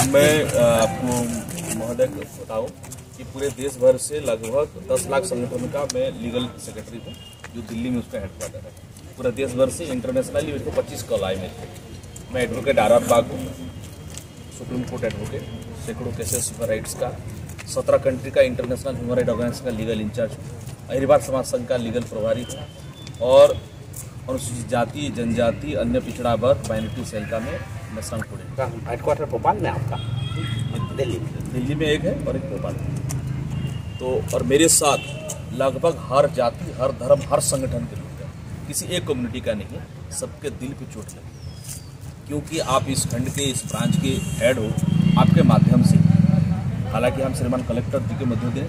मैं आपको महोदय बताऊं कि पूरे देश भर से लगभग 10 लाख संगठन का मैं लीगल सेक्रेटरी हूँ, जो दिल्ली में उसका हेडक्वार्टर है। पूरे देश भर से इंटरनेशनली मेरे को 25 कॉल आए मेरे को। मैं एडवोकेट आर बाग हूँ, सुप्रीम कोर्ट एडवोकेट, सैकड़ों केसेस ह्यूमन राइट्स का, 17 कंट्री का इंटरनेशनल ह्यूमन राइट ऑर्गेनाइजेशन का लीगल इंचार्ज हूँ, अहिरबार समाज संघ का लीगल प्रभारी हूँ और अनुसूचित जाति, जनजाति, अन्य पिछड़ा वर्ग, माइनॉरिटी सेल का मैं संघ कोड़े। हेडक्वार्टर भोपाल में आपका? दिल्ली में एक है और एक भोपाल में। तो और मेरे साथ लगभग हर जाति, हर धर्म, हर संगठन के लोग हैं, किसी एक कम्युनिटी का नहीं है। सबके दिल पे चोट लगी क्योंकि आप इस खंड के, इस ब्रांच के हेड हो, आपके माध्यम से। हालांकि हम श्रीमान कलेक्टर जी के मध्य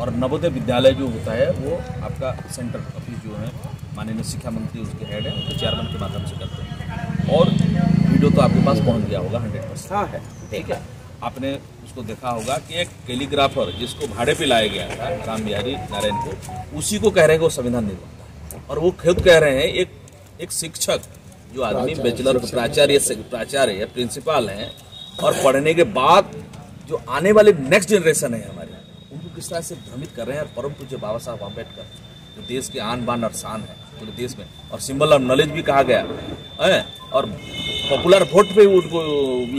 और नवोदय विद्यालय जो होता है वो आपका सेंटर ऑफिस जो है माननीय शिक्षा मंत्री उसके हेड है, तो चेयरमैन के माध्यम से करते हैं। और वीडियो तो आपके पास पहुंच गया होगा 100%। हाँ है, ठीक है। आपने उसको देखा होगा कि एक कैलीग्राफर जिसको भाड़े पे लाया गया था राम बिहारी नारायण को, उसी को कह रहे हैं कि वो संविधान निर्माता है। और वो खुद कह रहे हैं, एक शिक्षक जो आदमी बैचलर प्राचार्य है, प्रिंसिपल हैं, और पढ़ने के बाद जो आने वाले नेक्स्ट जनरेशन है हमारे, उनको किस तरह से भ्रमित कर रहे हैं। और परम पूज्य बाबा साहब अम्बेडकर जो देश के आन बान और शान है पूरे देश में, और सिंबल ऑफ नॉलेज भी कहा गया है, और पॉपुलर वोट पे उनको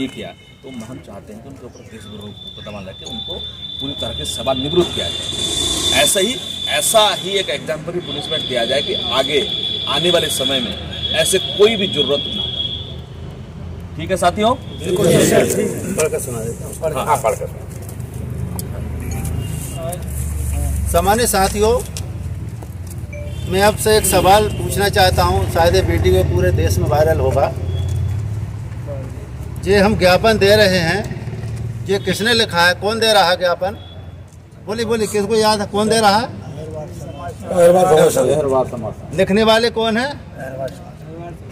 ये किया। तो हम चाहते हैं कि उनके ऊपर देशद्रोह मुकदमा लगे, उनको पूरी तरह से सवाल निवृत्त किया जाए। ऐसा ही एक एग्जाम्पल पनिशमेंट दिया जाए कि आगे आने वाले समय में ऐसे कोई भी जरूरत ना। ठीक है साथियों, सामान्य साथियों, मैं आपसे एक सवाल पूछना चाहता हूं, शायद ये वीडियो पूरे देश में वायरल होगा। ये हम ज्ञापन दे रहे हैं, ये किसने लिखा है, कौन दे रहा है ज्ञापन? बोली किसको याद है कौन दे रहा है? लिखने वाले कौन है?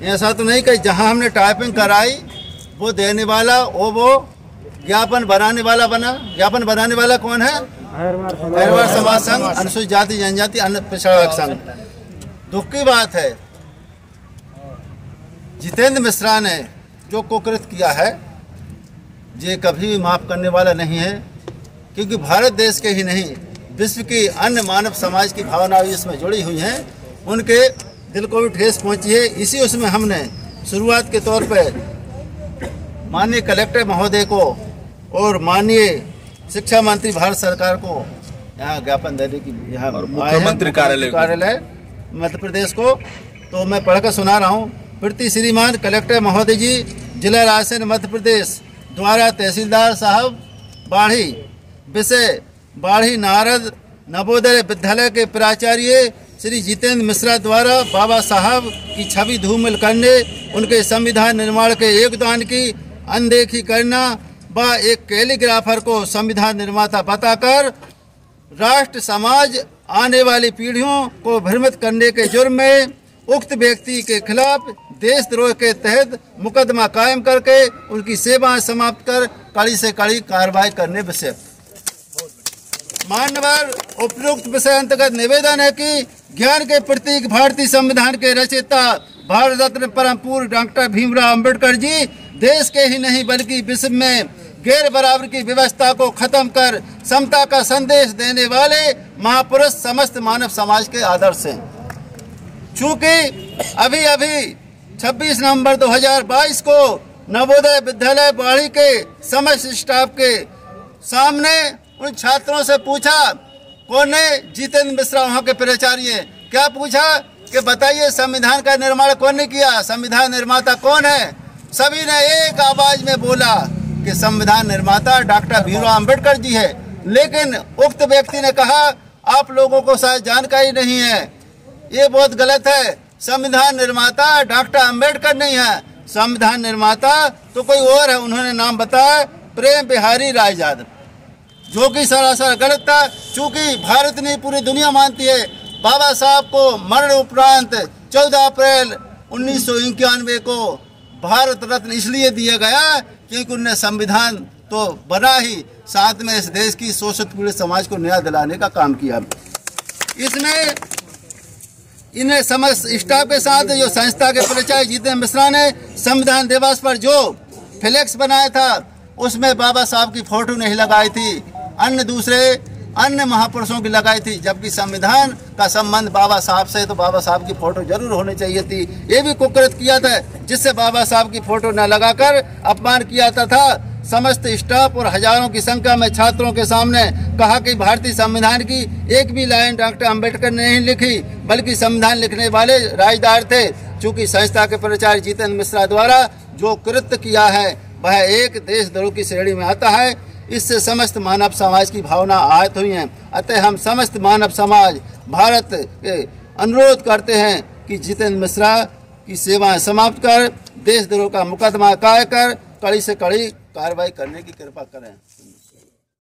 ऐसा तो नहीं कि जहां हमने टाइपिंग कराई वो देने वाला वो ज्ञापन बनाने वाला बना। ज्ञापन बनाने वाला कौन है? अहिरबार समाज संघ, अनुसूचित जाति जनजाति, अन्य पिछड़ा वर्ग संघ। दुख की बात है, जितेंद्र मिश्रा ने जो कुकृत किया है ये कभी भी माफ करने वाला नहीं है, क्योंकि भारत देश के ही नहीं विश्व की अन्य मानव समाज की भावनाएं इसमें जुड़ी हुई हैं, उनके दिल को भी ठेस पहुंची है। इसी उसमें हमने शुरुआत के तौर पे माननीय कलेक्टर महोदय को और माननीय शिक्षा मंत्री भारत सरकार को यहाँ ज्ञापन देने की यहाँ मुख्यमंत्री कार्यालय मध्य प्रदेश को, तो मैं पढ़कर सुना रहा हूँ। प्रति श्रीमान कलेक्टर महोदय जी, जिला रायसेन मध्य प्रदेश द्वारा तहसीलदार साहब बाढ़ी, विषय बाढ़ी नारद नवोदय विद्यालय के प्राचार्य श्री जितेंद्र मिश्रा द्वारा बाबा साहब की छवि धूमिल करने, उनके संविधान निर्माण के योगदान की अनदेखी करना व एक कैलीग्राफर को संविधान निर्माता बताकर राष्ट्र समाज आने वाली पीढ़ियों को भ्रमित करने के जुर्म में उक्त व्यक्ति के खिलाफ देशद्रोह के तहत मुकदमा कायम करके उनकी सेवाएं समाप्त कर कड़ी से कड़ी कार्रवाई करने विषय। मान्यवर, उपयुक्त विषय अंतर्गत निवेदन है कि ज्ञान के प्रतीक भारतीय संविधान के रचयिता भारत रत्न परम पूज्य डॉक्टर भीमराव अम्बेडकर जी देश के ही नहीं बल्कि विश्व में गैर बराबर की व्यवस्था को खत्म कर समता का संदेश देने वाले महापुरुष समस्त मानव समाज के आदर्श हैं। चूँकि अभी 26 नवंबर 2022 को नवोदय विद्यालय बाढ़ी के समस्त स्टाफ के सामने उन छात्रों से पूछा, कौन है? जितेंद्र मिश्रा वहाँ के प्राचार्य। क्या पूछा कि बताइए संविधान का निर्माण कौन ने किया, संविधान निर्माता कौन है? सभी ने एक आवाज में बोला कि संविधान निर्माता डॉक्टर भीमराव अम्बेडकर जी है। लेकिन उक्त व्यक्ति ने कहा, आप लोगों को शायद जानकारी नहीं है, ये बहुत गलत है, संविधान निर्माता डॉक्टर अम्बेडकर नहीं है, संविधान निर्माता तो कोई और है। उन्होंने नाम बताया प्रेम बिहारी राय यादव, जो कि सरासर गलत था। चूंकि भारत नहीं पूरी दुनिया मानती है बाबा साहब को मरण उपरांत 14 अप्रैल 1991 को भारत रत्न इसलिए दिया गया क्योंकि उन्होंने संविधान तो बना ही, साथ में इस देश की शोषित पीड़ित समाज को न्याय दिलाने का काम किया। इसमें इन्हें समस्त स्टाफ के साथ जो संस्था के परिचय जितेंद्र मिश्रा ने संविधान दिवस पर जो फ्लेक्स बनाया था उसमें बाबा साहब की फोटो नहीं लगाई थी, अन्य महापुरुषों की लगाई थी, जबकि संविधान का संबंध बाबा साहब से, तो बाबा साहब की फोटो जरूर होनी चाहिए थी। ये भी कुकृत किया था, जिससे बाबा साहब की फोटो न लगाकर अपमान किया था। समस्त स्टाफ और हजारों की संख्या में छात्रों के सामने कहा कि भारतीय संविधान की एक भी लाइन डॉक्टर अंबेडकर ने नहीं लिखी, बल्कि संविधान लिखने वाले राजदार थे। चूंकि संस्था के प्राचार्य जितेंद्र मिश्रा द्वारा जो कृत्य किया है वह एक देशद्रोह की श्रेणी में आता है। इससे समस्त मानव समाज की भावना आहत हुई है। अतः हम समस्त मानव समाज भारत के अनुरोध करते हैं कि जितेंद्र मिश्रा की सेवाएं समाप्त कर देशद्रोह का मुकदमा कायम कर कड़ी से कड़ी कार्रवाई करने की कृपा करें।